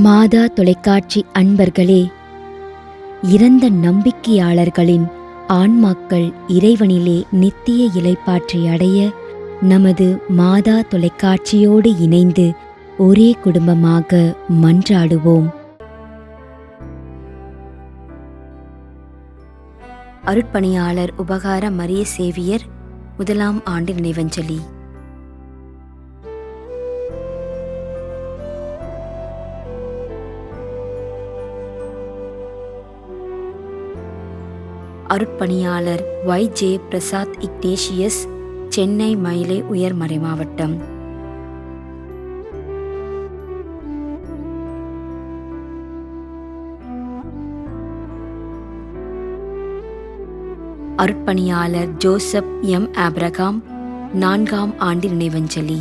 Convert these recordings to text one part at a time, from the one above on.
மாதா தொலைக்காட்சி அன்பர்களே, இறந்த நம்பிக்கையாளர்களின் ஆன்மாக்கள் இறைவனிலே நித்திய இளைப்பாற்றி அடைய நமது மாதா தொலைக்காட்சியோடு இணைந்து ஒரே குடும்பமாக மன்றாடுவோம். அருட்பணியாளர் உபகார மரிய சேவியர் 1ஆம் ஆண்டு நினைவஞ்சலி. அருட்பணியாளர் Y.J. பிரசாத் இக்னேஷியஸ், சென்னை மயிலை உயர்மறை மாவட்டம். அருட்பணியாளர் ஜோசப் எம். ஆபிரகாம், 4ஆம் ஆண்டு நினைவஞ்சலி.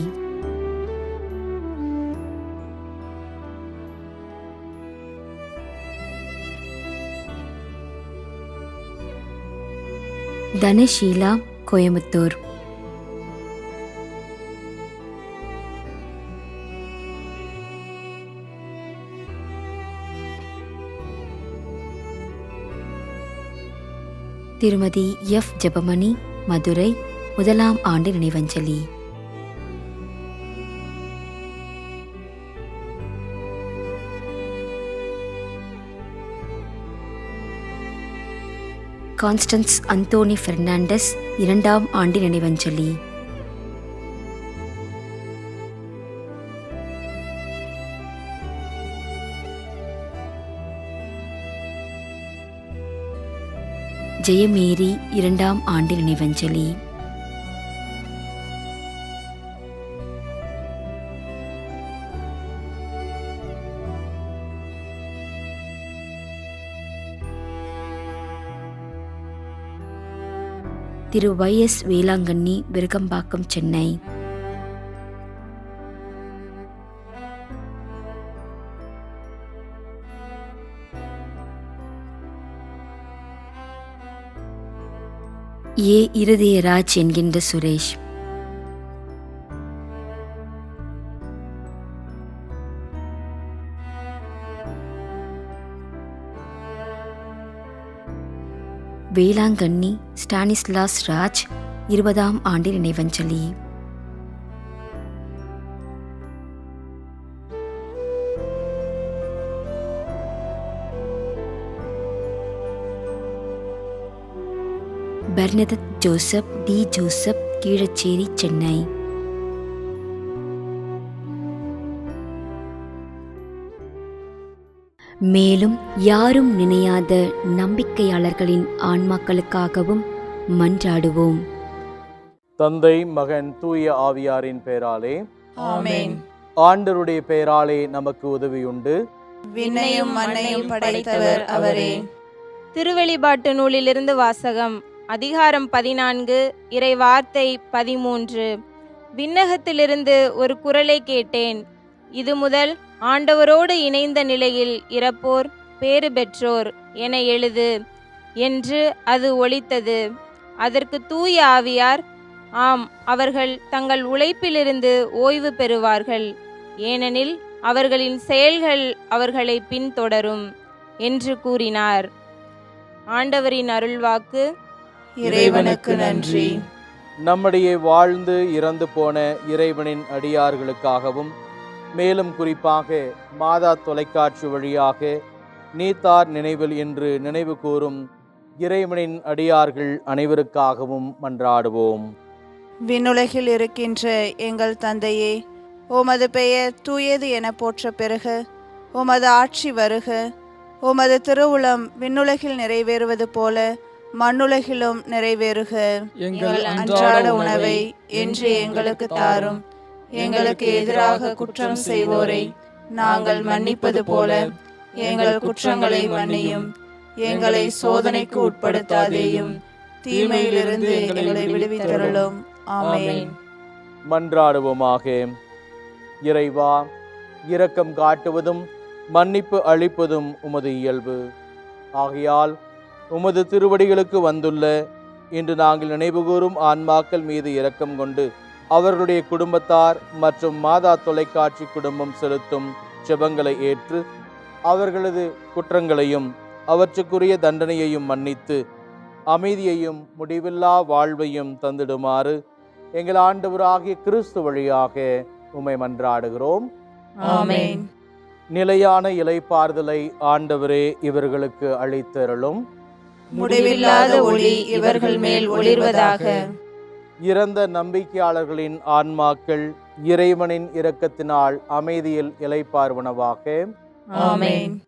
தனஷீலா, கோயம்புத்தூர். திருமதி எஃப். ஜெபமணி, மதுரை, 1ஆம் ஆண்டு நினைவஞ்சலி. கான்ஸ்டன்ஸ் அந்தோனி பெர்னாண்டஸ், 2ஆம் ஆண்டு நினைவஞ்சலி. ஜெயமேரி, 2ஆம் ஆண்டு நினைவஞ்சலி. திரு Y.S. வேளாங்கண்ணி, விருகம்பாக்கம், சென்னை. ஏ. இருதயராஜ் என்கின்ற சுரேஷ். வேளாங்கண்ணி ஸ்டானிஸ்லாஸ் ராஜ், 20ஆம் ஆண்டு நினைவஞ்சலி. Bernadette Joseph D. Joseph, Keezhacheri, Chennai. மேலும் யாரும் நினையாத நம்பிக்கையாளர்களின் ஆன்மாக்களுக்காகவும் மன்றாடுவோம். தந்தை, மகன், தூய ஆவியாரின் பெயராலே ஆமென். ஆண்டவருடைய பெயராலே நமக்கு உதவியுண்டு. விண்ணையும் மண்ணையும் படைத்தவர் அவரே. திருவெளிப்பாட்டு நூலிலிருந்து வாசகம். அதிகாரம் 14, இறை வார்த்தை 13. விண்ணகத்திலிருந்து ஒரு குரலை கேட்டேன். இது முதல் ஆண்டவரோடு இணைந்த நிலையில் இறப்போர் பேறு பெற்றோர் என எழுது என்று அது ஒலித்தது. அதற்கு தூய ஆவியார், ஆம், அவர்கள் தங்கள் உழைப்பிலிருந்து ஓய்வு பெறுவார்கள், ஏனெனில் அவர்களின் செயல்கள் அவர்களை பின்தொடரும் என்று கூறினார். ஆண்டவரின் அருள்வாக்கு. இறைவனுக்கு நன்றி. நம்முடைய வாழ்ந்து இறந்து போன இறைவனின் அடியார்களுக்காகவும், மேலும் குறிப்பாக மாதா தொலைக்காட்சி வழியாக நீத்தார் நினைவில் என்று நினைவு கூறும் இறைவனின் அடியார்கள் அனைவருக்காகவும் மன்றாடுவோம். விண்ணுலகில் இருக்கின்ற எங்கள் தந்தையே, உமது பெயர் தூயது என போற்ற பெறுக. உமது ஆட்சி வருக. உமது திருவுளம் விண்ணுலகில் நிறைவேறுவது போல மண்ணுலகிலும் நிறைவேறுக. எங்கள் அன்றாட உணவை இன்று எங்களுக்கு தாரும். எங்களுக்கு எதிராக குற்றம் செய்வோரை நாங்கள் மன்னிப்பது போல எங்கள் குற்றங்களை மன்னியும். எங்களை சோதனைக்கு உட்படுத்தாதேயும், தீமையிலிருந்து எங்களை விடுவித்தருளும். ஆமென். மன்றாடுவோமாக. இறைவா, இரக்கம் காட்டுவதும் மன்னிப்பு அளிப்பதும் உமது இயல்பு. ஆகையால் உமது திருவடிகளுக்கு வந்துள்ள இன்று நாங்கள் நினைவுகூரும் ஆன்மாக்கள் மீது இரக்கம் கொண்டு அவர்களுடைய குடும்பத்தார் மற்றும் மாதா தொலைக்காட்சி குடும்பம் செலுத்தும் இச்செபங்களை ஏற்று அவர்களது குற்றங்களையும் அவற்றுக்குரிய தண்டனையையும் மன்னித்து அமைதியையும் முடிவில்லா வாழ்வையும் தந்திடுமாறு எங்கள் ஆண்டவராகிய கிறிஸ்து வழியாக உம்மை மன்றாடுகிறோம். ஆமென். நிலையான இளைப்பாறுதலை ஆண்டவரே இவர்களுக்கு அளித்தருளும். முடிவில்லாத ஒளி இவர்கள் மேல் ஒளிர்வதாக. இறந்த நம்பிக்கையாளர்களின் ஆன்மாக்கள் இறைவனின் இரக்கத்தினால் அமைதியில் இளைப்பாறுவனவாக. ஆமென்.